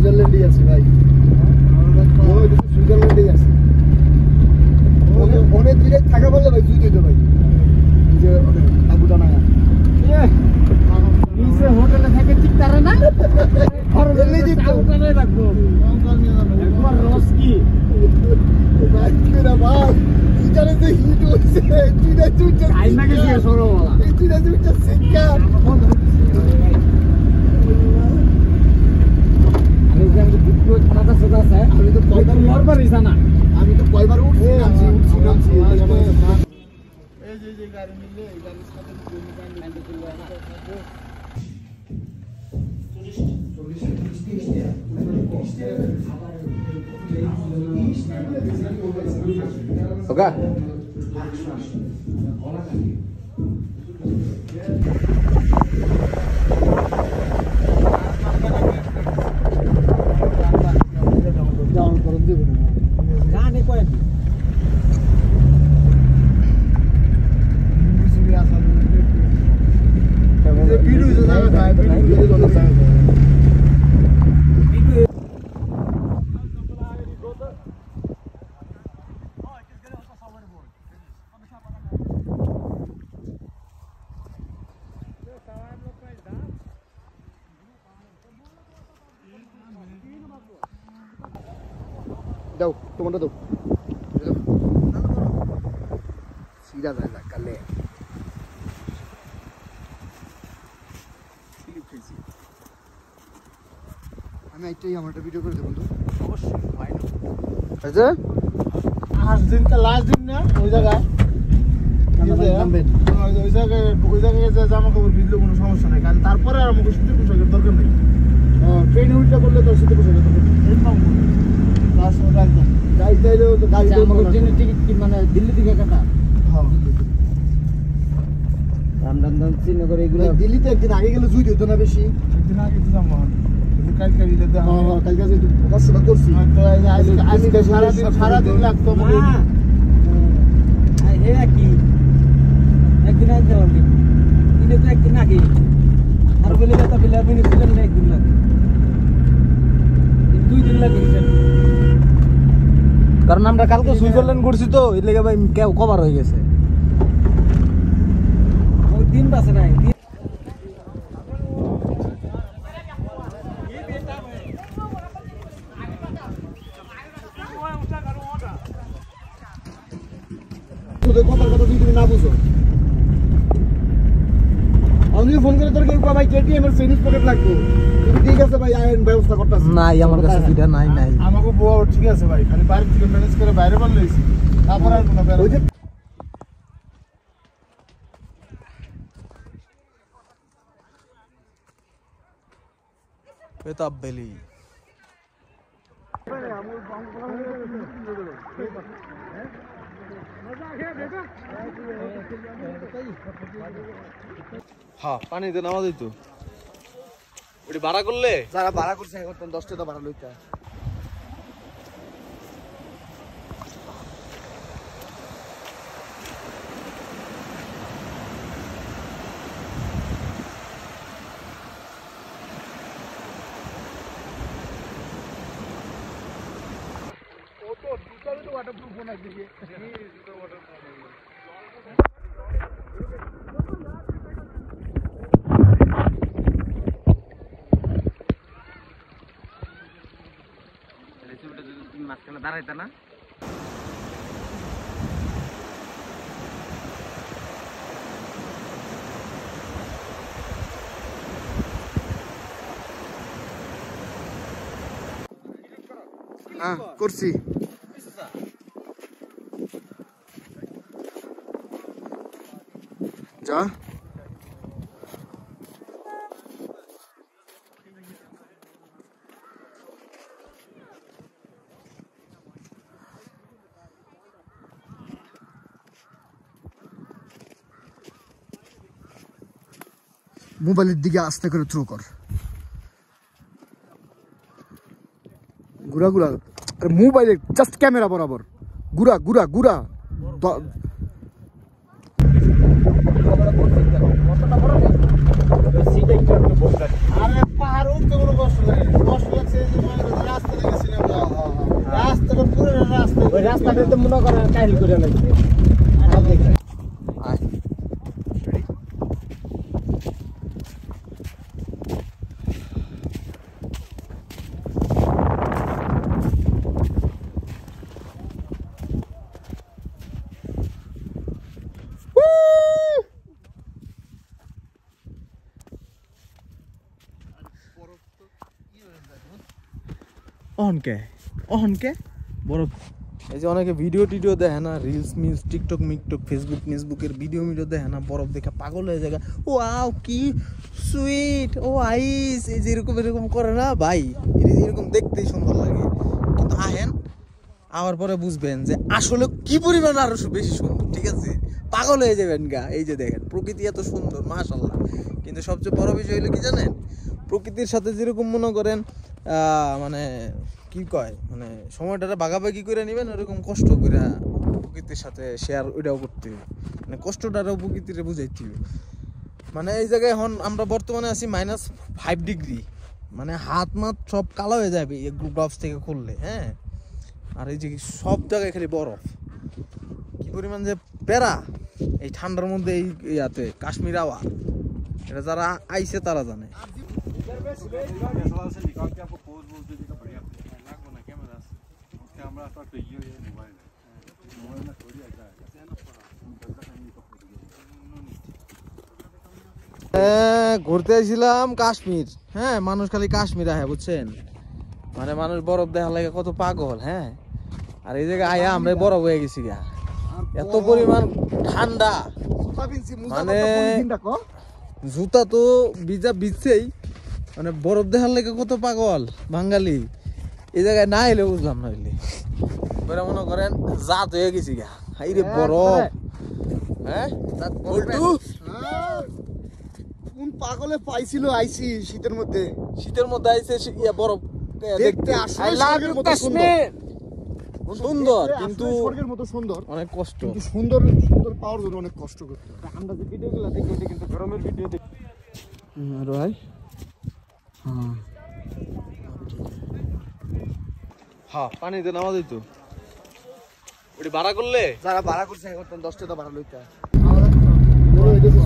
সুইজারল্যান্ডেই আছে ভাই, সুইজারল্যান্ডেই আছে। অনেক দূরে থাকা বললে ভাই জুই দিত ভাই, যে আবুটা না হোটেলে থাকে ঠিক তারা না রাখবো একবার রস কি ভাই হিট হচ্ছে আমি তো কয়বার উঠছি গাড়ি মিললে এই গাড়ির সাথে ওকে ডাউন করে দেব না গানে কয় ভিডিও যাবে ভাই ভিডিও করতে চাই দাও তোমারটা দাও সিধা যায় না কালে আমি একটাই আমারটা ভিডিও করে দেব বন্ধু অবশ্যই ভাই না আচ্ছা আজ দিনটা লাস্ট দিন না ওই জায়গায় ওই জায়গায় যে জামা কাপড় ভিজলে কোনো সমস্যা নাই, কারণ তারপরে আর আমাকে শীতের পোশাকের দরকার নেই। ট্রেনে উল্টা করলে তো শীতের পোশাকের দরকার নেই, তার সময় একদম গাড়ি চাইলেও তো গাড়ি টিকিট মানে দিল্লি থেকে কাটা। হ্যাঁ রামদান শ্রীনগর এগুলো দিল্লিতে একদিন আগে গেলে জুই হতো না বেশি, একদিন আগে তো যাবো কালকে পড়াশোনা করছি সারাদিন লাগতো একদিন আসতে পারবি কিন্তু তো একদিন আগে আর বলে কথা বলে আপনি একদিন লাগে 2 দিন লাগে, কারণ আমরা কালকে সুইজারল্যান্ড ঘুরছি তো এর লেগে ভাই কেউ কভার হয়ে গেছে ওই দিন বাসে নাই। কথার কথা যদি তুমি না বুঝো আমি ফোন করে তোর ভাই কেটিএম এর সেভিংস পকেট লাগবে, তুমি ঠিক আছে ভাই আইন ব্যবস্থা করতেছ নাই আমার কাছে যেটা নাই আমাকে বউ ঠিক আছে ভাই, খালি বাইরে থেকে ম্যানেজ করে বাইরে বল লইছি তারপর আর কোনো ওই যে পেতাব বেলি হ্যাঁ পানিতে নামা যাইতো ওটি ভাড়া করলে যারা ভাড়া করছে 10 টাকা ভাড়া লইতে वाटरप्रूफ होना चाहिए। दाঁড়াইতা না করছি যা মোবাইলের দিকে আস্তে করে থ্রো কর ঘুরা ঘুরা মোবাইলে জাস্ট ক্যামেরা বরাবর ঘুরা ঘুরা ঘুরা আরে পাহাড় উঠতে কোনো কষ্ট লাগে রাস্তাটা তো মনে করেন কাহিল করে লাগছে অহনকে বড় এই যে অনেকে ভিডিও টিডিও দেখে না, রিলস মিলস টিকটক মিকটক ফেসবুকের ভিডিও দেখে না, বরফ দেখে পাগল হয়ে যায়। ওয়াও কি সুইট, ও আইস, এই যে এরকম করে না ভাই, এরকম দেখতেই সুন্দর লাগে। কিন্তু আহেন আবার পরে বুঝবেন যে আসলে কি পরিমাণ আরো বেশি সুন্দর, ঠিক আছে? পাগল হয়ে যাবেন গা। এই যে দেখেন প্রকৃতি এত সুন্দর মাশাআল্লাহ, কিন্তু সবচেয়ে বড় বিষয় হলো কি জানেন, প্রকৃতির সাথে যেরকম মনে করেন মানে কি কয়, মানে সময়টা ভাগাভাগি করে নেবেন, ওরকম কষ্ট করে প্রকৃতির সাথে শেয়ার ওইটাও করতে হবে, মানে কষ্টটারও প্রকৃতিরে বুঝাইতে হবে। মানে এই জায়গায় এখন আমরা বর্তমানে আছি -5 ডিগ্রি, মানে হাত মাত সব কালো হয়ে যাবে এই গ্লোভস থেকে খুললে, হ্যাঁ। আর এই যে সব জায়গায় খালি বরফ, কি পরিমাণ যে প্যারা এই ঠান্ডার মধ্যে, এই ইয়াতে কাশ্মীর আওয়া, এটা যারা আইছে তারা জানে। ঘুরতে আসছিলাম কাশ্মীর, হ্যাঁ। মানুষ খালি কাশ্মীর আহে, বুঝছেন? মানে মানুষ বরফ দেখার লাগে কত পাগল, হ্যাঁ। আর এই জায়গায় আয়া আমরা বরফ হয়ে গেছি গা, এত পরিমাণ ঠান্ডা, মানে জুতা তো ভিজা ভিজছেই, মানে বরফ দেখার লাগে কত পাগল বাঙালি। এই জায়গায় না এলে বুঝলাম না, হইলে মনে করেন জাত হয়ে গেছি গা, হাইরে বরফ, হ্যাঁ। কোন পাগলে পাইছিল আইছি শীতের মধ্যে আইছে বরফ দেখতে। সুন্দর, কিন্তু স্বর্গের মতো সুন্দর, অনেক কষ্ট, কিন্তু সুন্দর পাওয়ার জন্য অনেক কষ্ট করতে হবে। আমরা যে ভিডিওগুলো দেখি ওটা কিন্তু গরমের ভিডিও দেখি। ভাই হ্যাঁ, পানিতে নামা যাইতো, ওটা ভাড়া করলে যারা ভাড়া করছে এখন 10 টাকা ভাড়া লইতে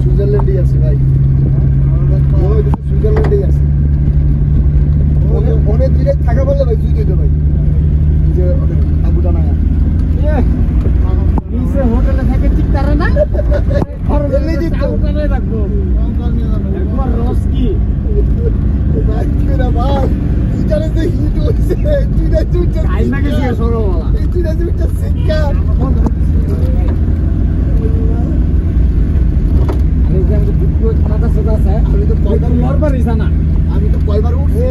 সুইজারল্যান্ডেই আছে ভাই, সুইজারল্যান্ডেই আছে। অনেক দূরে থাকা বললে ভাই জুই দিতে ভাই, যে আবুটা না নিচে হোটেলে থেকে ঠিক তারা না খরচে দিত ওখানে রাখবো একবার রস কি ভাই কেরা ভাই ইটারে যে হিট হইছে তুইটা আইনা গেছে সরোওয়ালা তুইটা সিক্কা। আমি যে দুটো মাথা সোজা আছে, আমি তো কয়বার মরবার ইচ্ছা না, আমি তো কয়বার উঠছি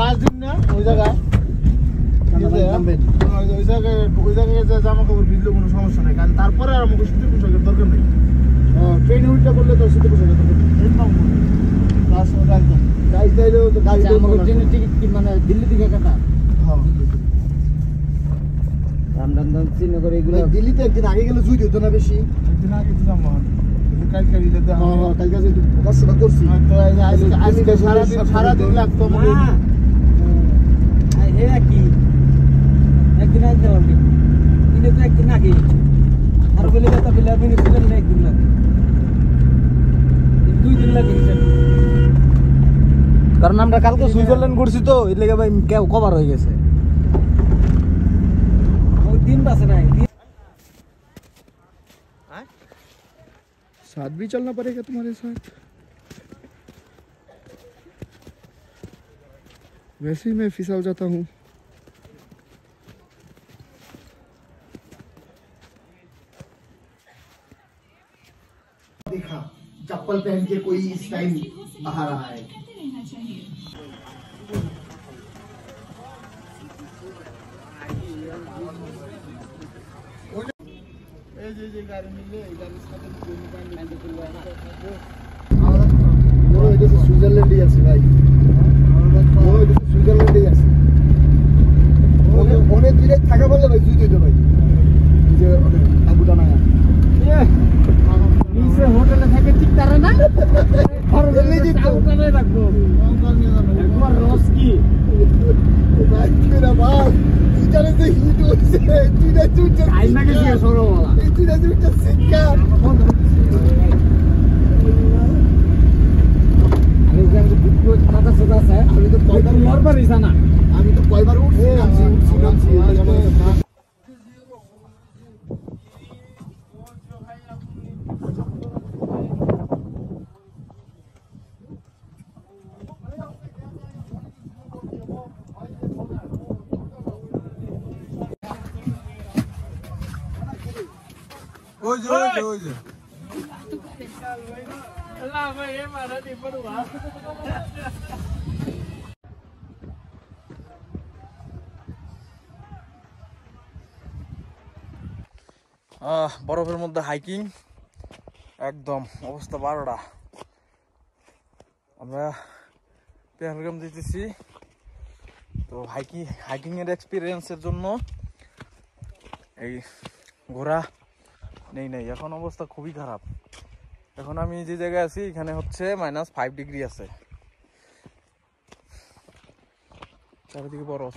লাস্ট দিন না ওই জায়গায়, ওই জায়গায় জামা কাপড় ভিজলে কোনো সমস্যা নেই, কারণ তারপরে আর আমাকে শীতের পোশাকের দরকার নেই। ট্রেনে উল্টা করলে তো শীতের পোশাকের দরকার নেই। টিকিট মানে দিল্লি থেকে কাটা, রামদান শ্রীনগর এগুলো দিল্লিতে একদিন আগে গেলে জুই দিত না, বেশি একদিন আগে তো যাবো কষ্টটা করছি, সারাদিন লাগতো একদিন আসতে পারবি, কিন্তু তো একদিন আগে আর বলে কথা বলে আপনি বললেন না একদিন লাগে, 2 দিন লাগে, কারণ আমরা কালকে সুইজারল্যান্ড ঘুরছি তো এর লেগে ভাই কেউ কভার হয়ে গেছে, ওই দিন বাসে নাই। साथ भी चलना पड़ेगा तुम्हारे साथ, वैसे ही मैं फिसल जाता हूँ। देखा चप्पल पहन के कोई इस टाइम बाहर रहा है, সুইজারল্যান্ডেই আছে ভাই, সুইজারল্যান্ডেই আছে। অনেক দূরে থাকা বললে ভাই জুই দিত ভাই, যে আবুটা না নিচে হোটেলে থেকে ঠিক তারা না খরচে দিত ওখানে রাখবো একবার রস কি ভাই কেরা ভাই ইটারে গেছি সরোওয়ালা এই দুইটা সিক্কা আমি তো কয়বার উঠছি নামছি ওই যে বরফের মধ্যে হাইকিং একদম অবস্থা 12টা। আমরা পেহেলগাম দিতেছি তো হাইকিং এর এক্সপিরিয়েন্সের জন্য এই ঘোরা নেই এখন অবস্থা খুবই খারাপ। এখন আমি যে জায়গায় আছি এখানে হচ্ছে -5 ডিগ্রি আছে, চারিদিকে বরফ।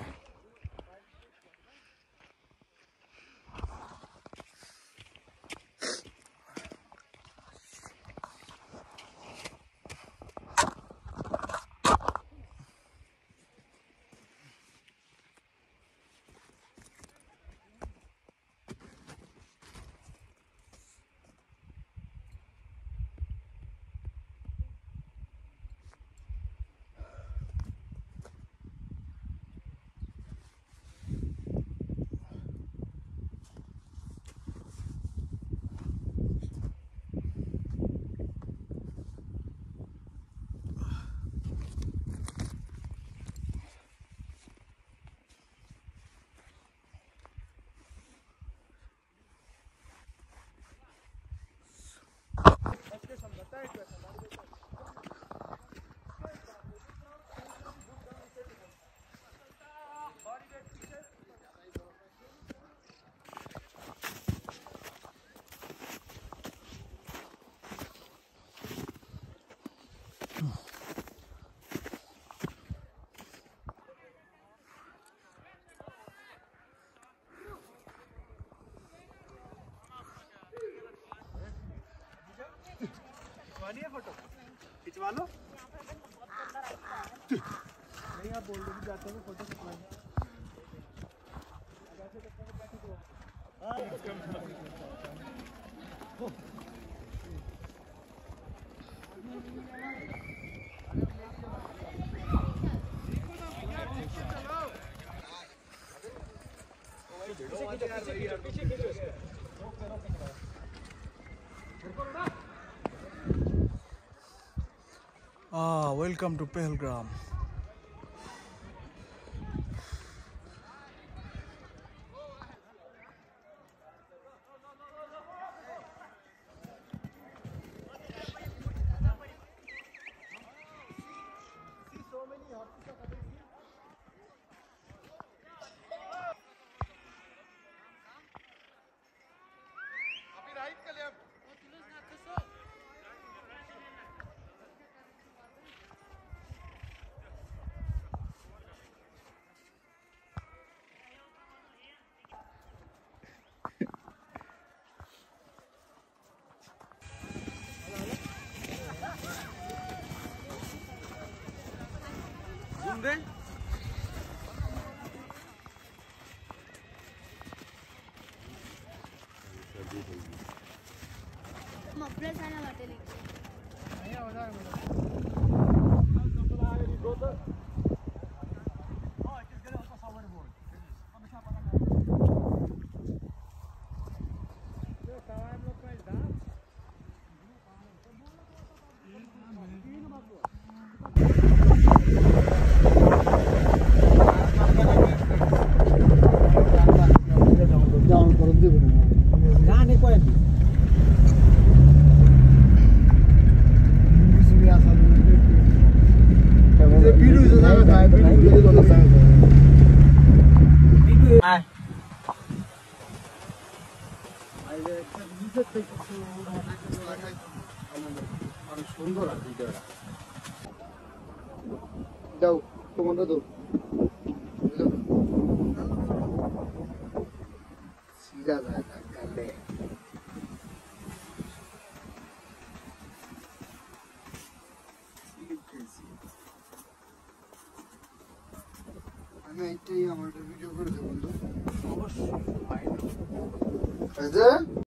फोटो खिंचवा लो नहीं आप बोल दो जाते हो फोटो खिंचवा Welcome to Pahalgam. যাও তোমাদের দাও সিধা যায় আমি এইটাই আমার ভিডিও করে দেবো বন্ধু অবশ্যই এই যে